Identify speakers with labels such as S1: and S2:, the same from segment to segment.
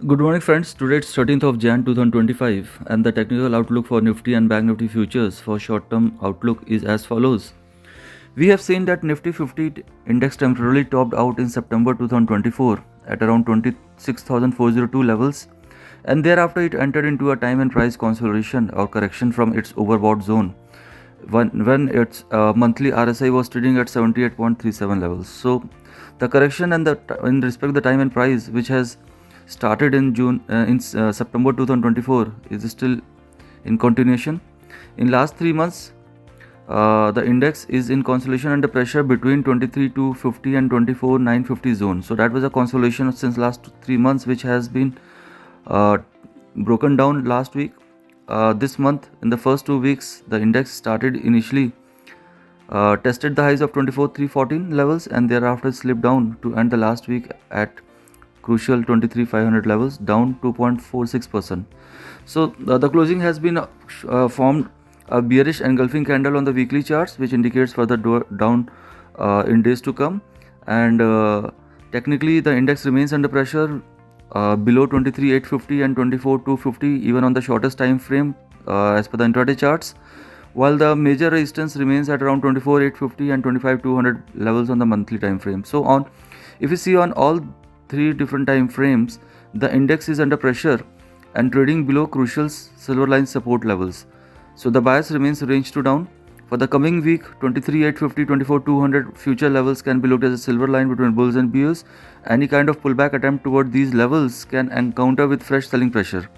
S1: Good morning, friends. Today it's 13th of Jan 2025, and the technical outlook for Nifty and Bank Nifty futures for short-term outlook is as follows. We have seen that Nifty 50 index temporarily topped out in September 2024 at around 26,402 levels, and thereafter it entered into a time and price consolidation or correction from its overbought zone when its monthly RSI was trading at 78.37 levels. So the correction and in respect to the time and price, which has started in September 2024, is still in continuation. In last 3 months, the index is in consolidation under pressure between 23,250 and 24,950 zone. So that was a consolidation since last 3 months, which has been broken down last week. This month, in the first 2 weeks, the index started initially tested the highs of 24,314 levels, and thereafter slipped down to end the last week at crucial 23,500 levels, down 2.46%. So the closing has been formed a bearish engulfing candle on the weekly charts, which indicates further down in days to come. And technically, the index remains under pressure below 23,850 and 24,250 even on the shortest time frame as per the intraday charts, while the major resistance remains at around 24,850 and 25,200 levels on the monthly time frame. So if you see on all three different time frames, the index is under pressure and trading below crucial silver line support levels. So the bias remains range to down. For the coming week, 23,850, 24,200 future levels can be looked as a silver line between bulls and bears. Any kind of pullback attempt toward these levels can encounter with fresh selling pressure.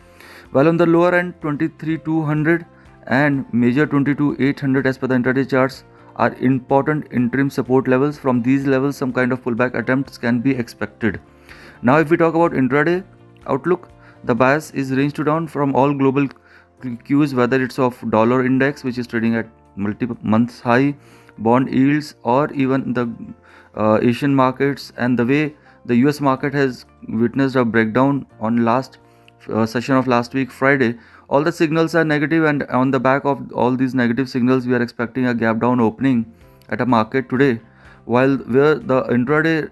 S1: While on the lower end, 23,200 and major 22,800 as per the intraday charts are important interim support levels. From these levels, some kind of pullback attempts can be expected. Now, if we talk about intraday outlook, the bias is range to down from all global cues, whether it's of dollar index, which is trading at multiple months high, bond yields, or even the Asian markets, and the way the US market has witnessed a breakdown on last session of last week Friday. All the signals are negative, and on the back of all these negative signals, we are expecting a gap down opening at a market today, while where the intraday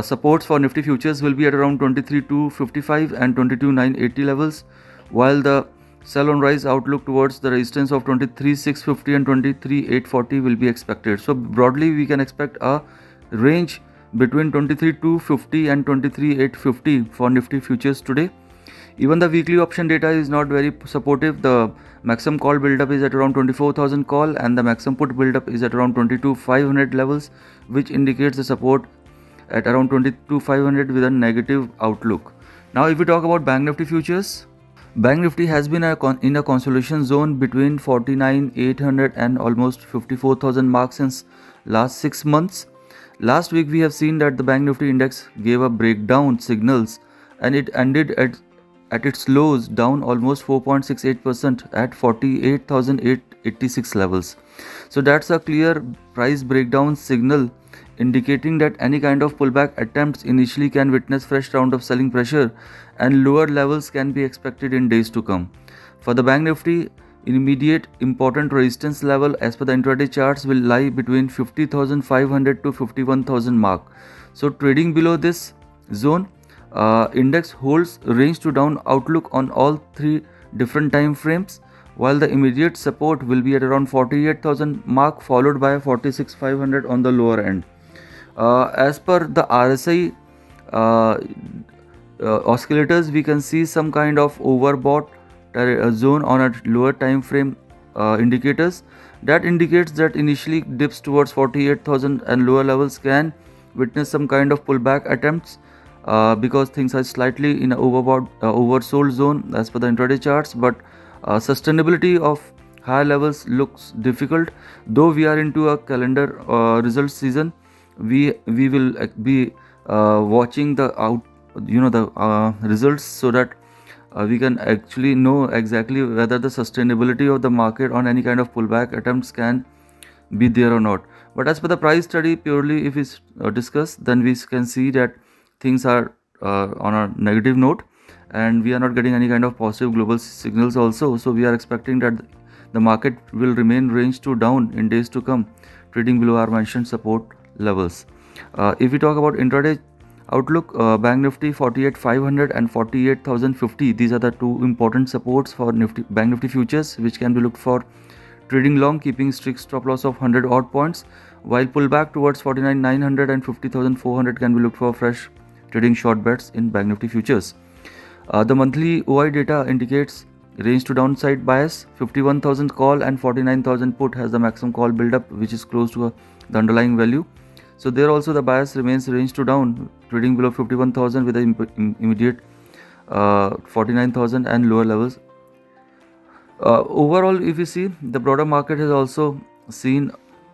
S1: supports for Nifty futures will be at around 23,255 and 22,980 levels, while the sell on rise outlook towards the resistance of 23,650 and 23,840 will be expected. So broadly, we can expect a range between 23,250 and 23,850 for Nifty futures today. Even the weekly option data is not very supportive. The maximum call buildup is at around 24,000 call, and the maximum put buildup is at around 22,500 levels, which indicates the support at around 22,500 with a negative outlook. Now, if we talk about Bank Nifty futures, Bank Nifty has been in a consolidation zone between 49,800 and almost 54,000 marks since last 6 months. Last week, we have seen that the Bank Nifty index gave a breakdown signals, and it ended at its lows down almost 4.68% at 48,886 levels. So that's a clear price breakdown signal indicating that any kind of pullback attempts initially can witness fresh round of selling pressure, and lower levels can be expected in days to come. For the Bank Nifty, immediate important resistance level as per the intraday charts will lie between 50,500 to 51,000 mark. So trading below this zone, index holds range to down outlook on all three different time frames, while the immediate support will be at around 48,000 mark, followed by 46,500 on the lower end. As per the RSI oscillators, we can see some kind of overbought zone on a lower time frame indicators. That indicates that initially dips towards 48,000 and lower levels can witness some kind of pullback attempts because things are slightly in a oversold zone as per the intraday charts, but sustainability of higher levels looks difficult. Though we are into a calendar result season, we will be watching the results, so that we can actually know exactly whether the sustainability of the market on any kind of pullback attempts can be there or not. But as per the price study, purely if we discuss, then we can see that things are on a negative note, and we are not getting any kind of positive global signals also. So we are expecting that the market will remain range to down in days to come, trading below our mentioned support levels. If we talk about intraday Outlook, Bank Nifty 48,500 and 48,050. These are the two important supports for Bank Nifty futures, which can be looked for trading long, keeping strict stop loss of 100 odd points, while pullback towards 49,900 and 50,400 can be looked for fresh trading short bets in Bank Nifty futures. The monthly OI data indicates range to downside bias. 51,000 call and 49,000 put has the maximum call buildup, which is close to the underlying value. So there also the bias remains range to down, trading below 51,000 with the immediate 49,000 and lower levels. Overall, if you see, the broader market has also seen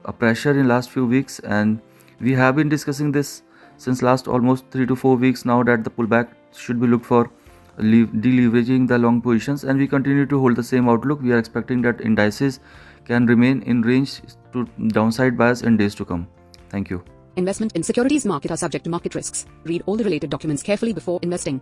S1: a pressure in last few weeks, and we have been discussing this since last almost 3 to 4 weeks now, that the pullback should be looked for deleveraging the long positions, and we continue to hold the same outlook. We are expecting that indices can remain in range to downside bias in days to come. Thank you.
S2: Investment in securities market are subject to market risks. Read all the related documents carefully before investing.